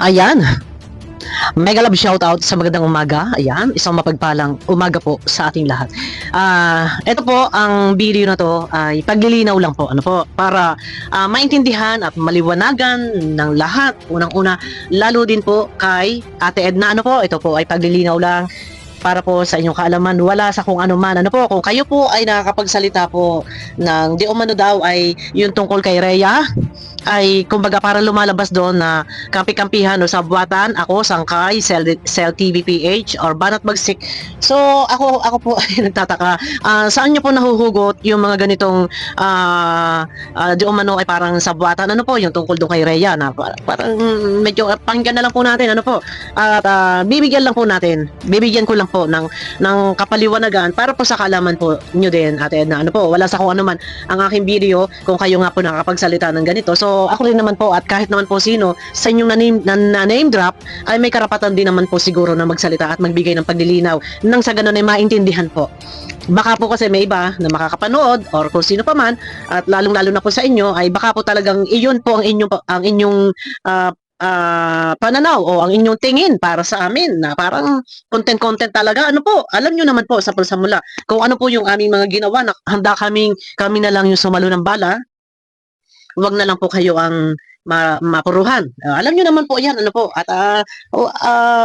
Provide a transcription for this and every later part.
Ayan, mega love shoutout sa magandang umaga. Ayan, isang mapagpalang umaga po sa ating lahat. Ito po, ang video na to ay paglilinaw lang po, ano po, para maintindihan at maliwanagan ng lahat. Unang-una, lalo din po kay Ate Edna, ano po, ito po ay paglilinaw lang para po sa inyong kaalaman, wala sa kung ano man. Ano po, kung kayo po ay nakakapagsalita po ng di umano daw ay yung tungkol kay Rhea, ay kumbaga para lumalabas doon na kampi-kampihan o sabwatan, ako, Sangkay, Cell TV PH, or Banat Bagsik. So, ako po ay nagtataka. Saan nyo po nahuhugot yung mga ganitong di umano ay parang sabwatan? Ano po, yung tungkol doon kay Rhea na parang medyo pakinggan na lang po natin, ano po. At bibigyan ko lang po ng kapaliwanagan para po sa kaalaman po nyo din, Ate Edna. Ano po, wala sa kung ano man ang aking video kung kayo nga po nakakapagsalita ng ganito. So, ako rin naman po at kahit naman po sino sa inyong na-name drop ay may karapatan din naman po siguro na magsalita at magbigay ng paglilinaw nang sa ganun ay maintindihan po. Baka po kasi may iba na makakapanood or kung sino pa man at lalong-lalo na po sa inyo ay baka po talagang iyon po ang inyong pananaw o ang inyong tingin para sa amin na parang content talaga. Ano po, alam nyo naman po sa mula kung ano po yung aming mga ginawa na handa kami na lang yung sumalo ng bala. Huwag na lang po kayo ang mapuruhan. Alam nyo naman po yan, ano po. At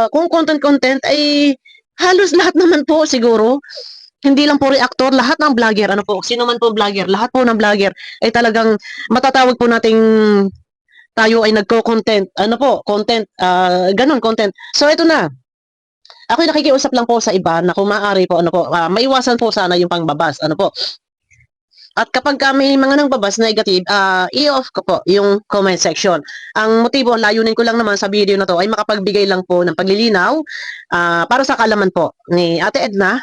kung content ay halos lahat naman po siguro. Hindi lang po reactor, lahat ng vlogger, ano po, sino man po vlogger, lahat po ng vlogger ay talagang matatawag po nating tayo ay nagko-content. Ano po, content, ganun, content. So, ito na. Ako nakikiusap lang po sa iba na kung maaari po, ano po, maiwasan po sana yung pangbabas, ano po. At kapag may mga nangbabas negative, i-off ko po yung comment section. Ang motibo, layunin ko lang naman sa video na to ay makapagbigay lang po ng paglilinaw para sa kaalaman po ni Ate Edna.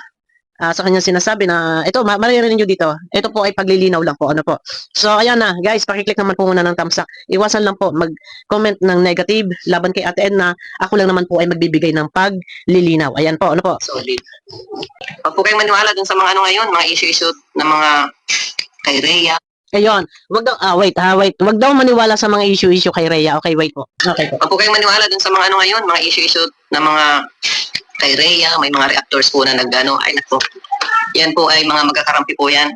Sa kanyang sinasabi na ito, maririnig nyo dito, ito po ay paglilinaw lang po, ano po. So, ayan na, guys, pakiclick naman po muna ng thumbs up. Iwasan lang po mag-comment ng negative laban kay Ate Edna. Ako lang naman po ay magbibigay ng paglilinaw. Ayan po, ano po. Solid. Huwag po kayong maniwala dun sa mga ano ngayon, mga issue ng mga kay Rhea. Ayun, wag daw, wait. Wag daw maniwala sa mga issue kay Rhea. Okay, wait po. Okay po. Huwag po kayong maniwala dun sa mga ano ngayon, mga issue ng mga kay Rhea, may mga reactors po na nagano, ay nako. Yan po ay mga magkakarampi po yan.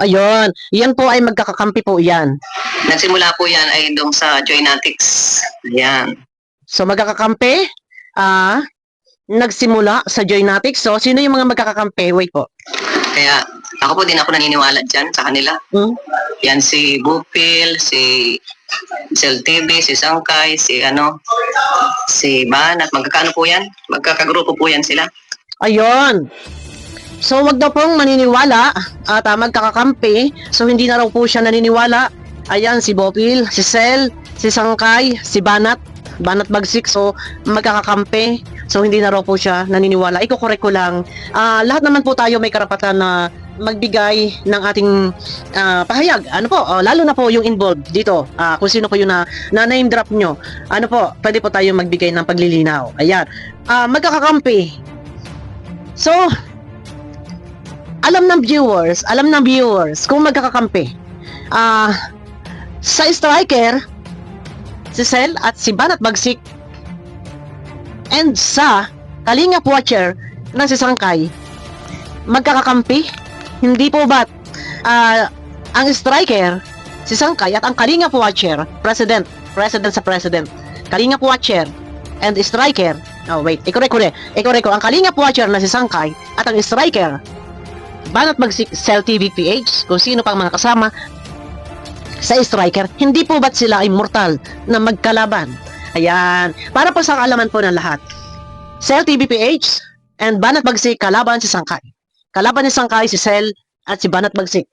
Ayun, yan po ay magkakakampi po yan. Nagsimula po yan ay dong sa Joynatics. Ayan. So magkakakampi, nagsimula sa Joynatics. So sino yung mga magkakakampi? Wait po. Kaya ako po din ako naniniwala dyan sa kanila. Yan si Bupil, si Cell TV, si Sangkay, si Banat, magkakaano po yan? Magkakagrupo po yan sila. Ayun. So wag daw pong maniniwala at magkakakampi. So hindi na raw po siya naniniwala. Ayan, si Bopil, si Cell, si Sangkay, si Banat Bagsik. So magkakakampi. So hindi na raw po siya naniniwala. Iko-correct ko lang. Lahat naman po tayo may karapatan na magbigay ng ating pahayag. Ano po, lalo na po yung involved dito. Kung sino po yung na name drop nyo. Ano po, pwede po tayo magbigay ng paglilinaw. Ayan. Magkakakampi. So, alam ng viewers kung magkakakampi. Sa striker, si Cell at si Banat Bagsik, and sa Kalingap Watcher na si Sangkay, magkakakampi? Hindi po ba't ang striker, si Sangkay, at ang Kalingap Watcher, president sa president, Kalingap Watcher and striker, i-correct ko, ang Kalingap Watcher na si Sangkay at ang striker, Banat Bagsik, Cell TV PH, kung sino pang mga kasama sa striker, hindi po ba't sila ay mortal na magkalaban? Ayan, para po sa kaalaman po ng lahat. Cell TV PH and Banat Bagsik, kalaban si Sangkay. Kalaban ni Sangkay, si Cell at si Banat Bagsik.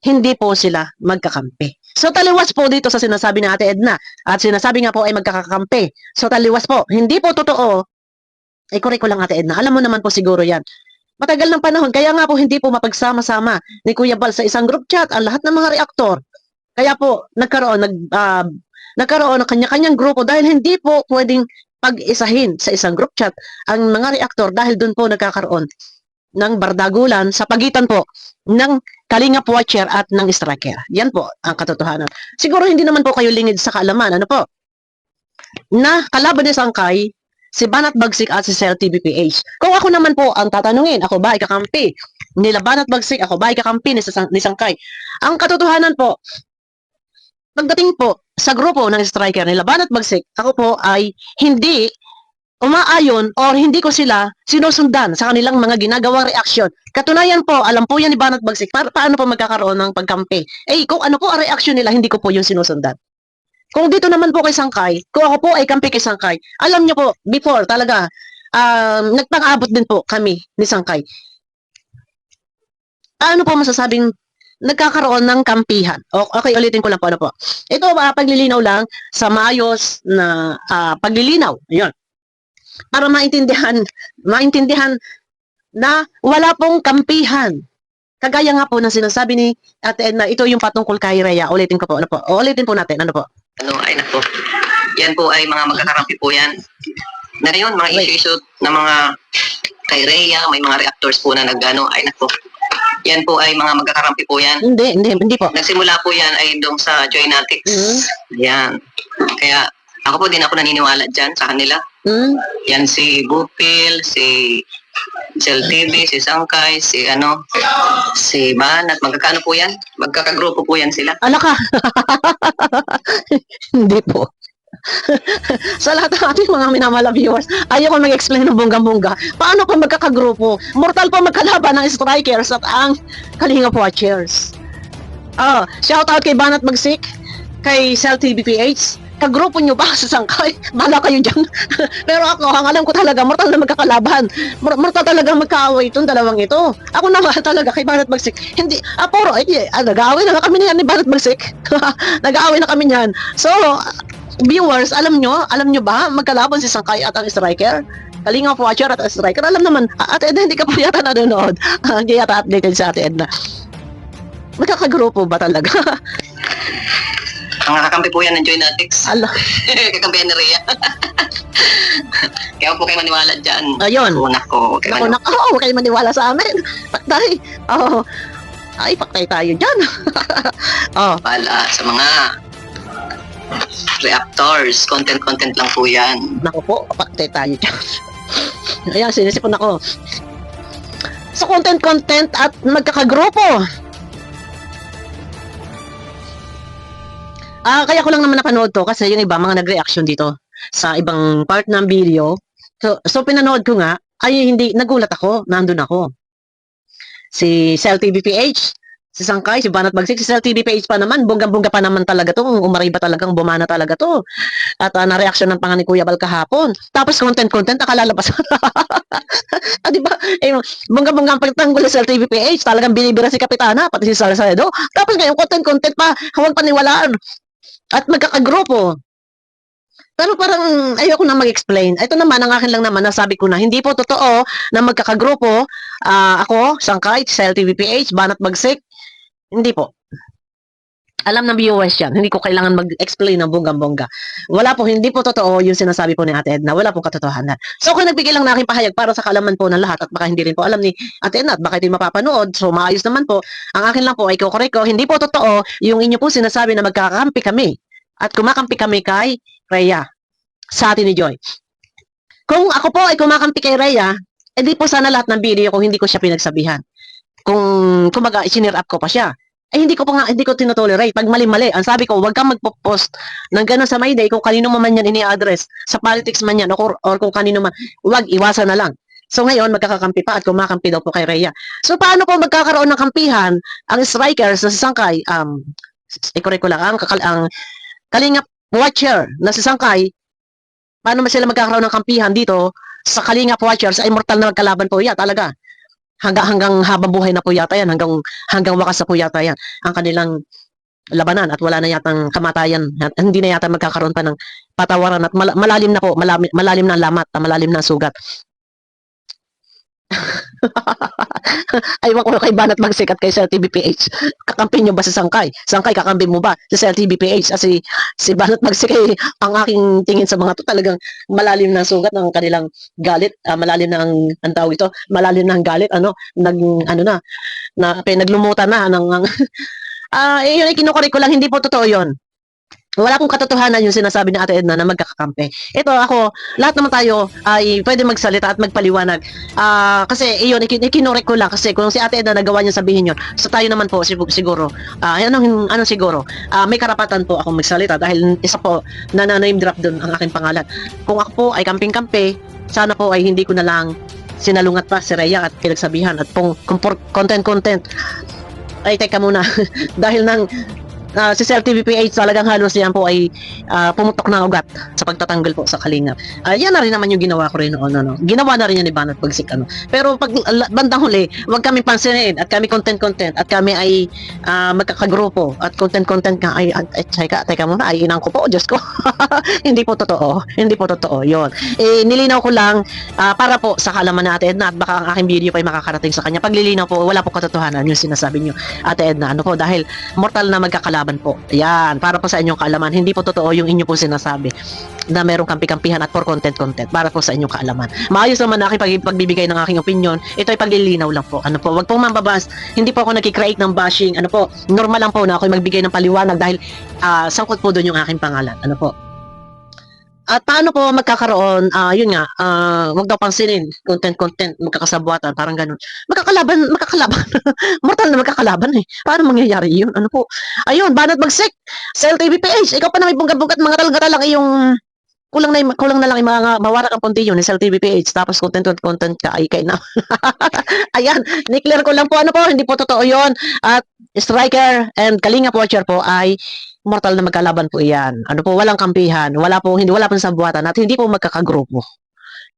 Hindi po sila magkakampi. So taliwas po dito sa sinasabi ni Ate Edna. At sinasabi nga po ay magkakakampi. So taliwas po. Hindi po totoo. Correct ko lang, Ate Edna. Alam mo naman po siguro yan. Matagal ng panahon. Kaya nga po hindi po mapagsama-sama ni Kuya Bal sa isang group chat ang lahat ng mga reaktor. Kaya po nagkaroon ng kanya-kanyang grupo dahil hindi po pwedeng pag-isahin sa isang group chat ang mga reaktor dahil doon po nagkakaroon ng bardagulan sa pagitan po ng Kalingap Watcher at ng striker. Yan po ang katotohanan. Siguro hindi naman po kayo lingid sa kaalaman. Ano po? na kalaban ni Sangkay, si Banat Bagsik at si Sel TVPH. Kung ako naman po ang tatanungin, ako ba ay kakampi nila Banat Bagsik, ako ba ay kakampi ni Sangkay? Ang katotohanan po, pagdating po sa grupo ng striker nila Banat Bagsik, ako po ay hindi umaayon or hindi ko sila sinusundan sa kanilang mga ginagawang reaksyon. Katunayan po, alam po yan ni Banat Bagsik, paano po magkakaroon ng pagkampi. Kung ano po ang reaksyon nila, hindi ko po yung sinusundan. Kung dito naman po kay Sangkay, kung ako po ay kampi kay Sangkay, alam niyo po, before talaga, nagpang-abot din po kami ni Sangkay. Ano po masasabing nagkakaroon ng kampihan? Okay, ulitin ko lang po. Ano po. Ito, paglilinaw lang sa maayos na paglilinaw. Ayun. Para maintindihan na wala pong kampihan. Kagaya nga po ng sinasabi ni Ate Edna, ito yung patungkol kay Rhea. Ulitin ko po. Ano po? Ulitin po natin. Ano po? Ay nako. Yan po ay mga magkakarampi po yan. Na yun, mga issue na mga kay Rhea, may mga reactors po na ay nako. Yan po ay mga magkakarampi po yan. Hindi po. Nagsimula po yan ay doon sa Joynatics. Yan. Kaya ako po din ako naniniwala dyan sa kanila. Yan si Bupil, si Sel TV, si Sangkay, si Banat, magkakaano po yan? Magkakagrupo po yan sila. Ala ka. Hindi po. Sa lahat ng ating mga minamahal na viewers, ayaw ko mag-explain ng bonggang-bongga. Paano po magkakagrupo? Mortal po magkalaban ng strikers at ang Kalingap Watchers. Shout out kay Banat Bagsik, kay Sel TVPH. Kagrupo nyo ba sa Sangkay? Bala kayo dyan. Pero ako, ang alam ko talaga, mortal na magkakalaban. Mortal talaga magkaaway itong dalawang ito. Ako naman talaga kay Banat Bagsik. Hindi, nag-aaway na kami niyan ni Banat Bagsik. Nag-aaway na kami niyan. So, viewers, alam nyo ba, magkalaban si Sangkay at ang striker? Kalingap Watcher at ang striker. Alam naman, Ate Edna, hindi ka pa yata nanonood. Hindi yata updated sa Ate Edna. Magkakagrupo ba talaga? Ang kakampi po yan ng Joynatics. Ala. Kakampihan ni Rhea. Kaya po kayo maniwala dyan. Ayun. Nako, huwag kayo maniwala sa amin. Paktay. Ay, paktay tayo dyan. Pala sa mga reactors. Content lang po yan. Naku po, paktay tayo dyan. Ayan, sinisipon ako. Sa content at magkakagrupo. Kaya ko lang naman napanood to kasi yung iba mga nag-reaction dito sa ibang part ng video. So pinanood ko nga, ay hindi, nagulat ako, nandun ako. Si Sel TVPH, si Sangkay, si Banat Bagsik, si Sel TVPH pa naman, bonggang-bongga pa naman talaga to, umariba talagang bumana talaga to. At na-reaction ng pangan ni Kuya Bal kahapon. Tapos content, nakalalabas. Diba? Bonggang-bongga ang pagtanggol ni Sel TVPH, talagang binibira si Kapitana, pati si Salcedo. Tapos ngayon, content pa, huwag paniwalaan. At magkakagrupo. Pero parang ayoko na mag-explain. Ito naman, ang akin lang naman, nasabi ko na, hindi po totoo na magkakagrupo. Ako, Sangkay, Sel TVPH, Banat Bagsik. Hindi po. Alam ng viewers yan. Hindi ko kailangan mag-explain ng bonggang-bongga. Wala po, hindi po totoo yung sinasabi po ni Ate Edna. Wala pong katotohanan. So, kung nagbigay lang na aking pahayag para sa kalaman po ng lahat at baka hindi rin po alam ni Ate Edna at baka hindi mapapanood. So, maayos naman po. Ang akin lang po ay kukorek ko. Hindi po totoo yung inyo po sinasabi na magkakampi kami at kumakampi kami kay Rhea sa atin ni Joy. Kung ako po ay kumakampi kay Rhea, edi po sana lahat ng video kung hindi ko siya pinagsabihan. Kung kumaga, isinir up ko pa siya. Hindi ko tinotolerate. Pag mali-mali, ang sabi ko, huwag kang magpo-post ng gano'n sa Mayday kung kanino man yan ini-address, sa politics man yan, or kung kanino man, huwag, iwasan na lang. So ngayon, magkakakampi pa at kumakampi daw po kay Rhea. So paano po magkakaroon ng kampihan ang strikers na si Sangkay, i-correct ko lang, ang Kalingap Watcher na si Sangkay, paano sila magkakaroon ng kampihan dito sa Kalingap Watchers ay mortal na magkalaban po yan, talaga. Hanggang habang buhay na po yata yan, hanggang wakas na po yata yan ang kanilang labanan at wala na yatang kamatayan at hindi na yata magkakaroon pa ng patawaran at malalim na po, malalim na ang lamat, malalim na ang sugat. Aywan ko kay Banat Bagsik at kay Sel TVPH. Kakampi nyo ba si Sangkay? Sangkay, kakampi mo ba si Sel TVPH? Si Banat Bagsik ay ang aking tingin sa mga to talagang malalim na sugat ng kanilang galit, malalim na ang tawag ito, malalim na ang galit, naglumutan na ng yun ay kinukorek ko lang, hindi po totoo yun. Wala pong katotohanan yung sinasabi ni Ate Edna na magkakakampi. Ito ako, lahat naman tayo ay pwede magsalita at magpaliwanag. Kasi iyon, ikinorek ko lang kasi kung si Ate Edna nagawa niya sabihin yun, so tayo naman po siguro, anong siguro, may karapatan po akong magsalita dahil isa po na name drop dun ang aking pangalan. Kung ako po ay kamping-kampi, sana po ay hindi ko na lang sinalungat pa si Rhea at pinagsabihan at kung content ay teka muna dahil nang si Cel TVPH talagang halos yan po ay pumutok na ugat sa pagtatanggal po sa Kalingap. Yan na rin naman yung ginawa ko rin noon. Ano. Ginawa na rin yan ni Banat Pagsik. Ano. Pero pag bandang huli, wag kami pansinin at kami content at kami ay magkakagrupo at content nga ay teka muna, ay inang ko po, Diyos ko. Hindi po totoo. Hindi po totoo. Yun. Nilinaw ko lang para po sa kalaman na Ate Edna at baka ang aking video pa ay makakarating sa kanya. Paglilinaw po, wala po katotohanan yung sinasabi niyo Ate Edna. Ano po, dahil mortal na magkakalaban po. Ayan, para po sa inyong kaalaman. Hindi po totoo yung inyo po sinasabi na merong kampi-kampihan at for content. Para po sa inyong kaalaman. Maayos naman na aking pagbibigay ng aking opinion. Ito ay paglilinaw lang po. Ano po, wag pong mambabas. Hindi po ako nagki-create ng bashing. Ano po, normal lang po na ako magbigay ng paliwanag dahil sangkot po doon yung aking pangalan. Ano po. At paano po magkakaroon, yun nga, wag daw pansinin, content, magkakasabwatan, parang ganun. Magkakalaban, mortal na magkakalaban eh. Paano mangyayari yun? Ano po? Ayun, Banat Bagsik, Cel TVPH, ikaw pa na may bunggat-bunggat, mga talga lang iyong kulang na lang yung mga mawarak ang punti yun ni Cel TVPH, tapos content ka ay kay na. Ayan, ni-clear ko lang po, ano po, hindi po totoo yun. At Striker and Kalinga Watcher po ay mortal na magkalaban po iyan. Ano po, walang kampihan, wala pong sabuatan at hindi po magkakagrupo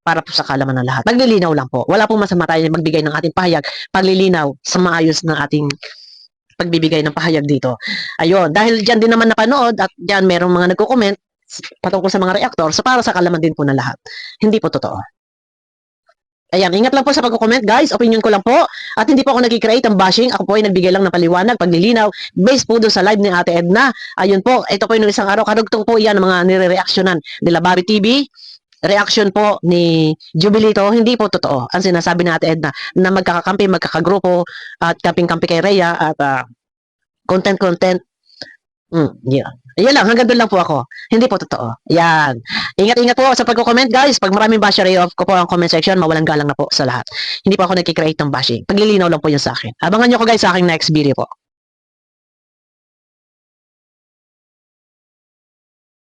para po sa kalaman ng lahat. Naglilinaw lang po. Wala pong masama tayo magbigay ng ating pahayag, paglilinaw sa maayos ng ating pagbibigay ng pahayag dito. Ayun, dahil diyan din naman napanood at diyan merong mga nagko-comment patungkol sa mga reactor, so para sa kalaman din po ng lahat. Hindi po totoo. Ayan, ingat lang po sa pagko-comment guys, opinion ko lang po at hindi po ako nag-create ng bashing, ako po ay nagbigay lang ng paliwanag, paglilinaw based po doon sa live ni Ate Edna. Ayun po, ito po yung isang araw, karugtong po yan ng mga nire-reactionan nila Bobby TV, reaction po ni Jubilito, hindi po totoo ang sinasabi ni Ate Edna na magkakakampi, magkakagrupo at kamping-kampi kay Rhea at content. Yeah. Ayan lang, hanggang doon lang po ako. Hindi po totoo. Yan. Ingat-ingat po sa pagko-comment guys. Pag maraming basher, off ko po ang comment section. Mawalang galang na po sa lahat. Hindi po ako nagki-create ng bashing. Paglilinaw lang po yun sa akin. Abangan nyo ko guys sa aking next video po.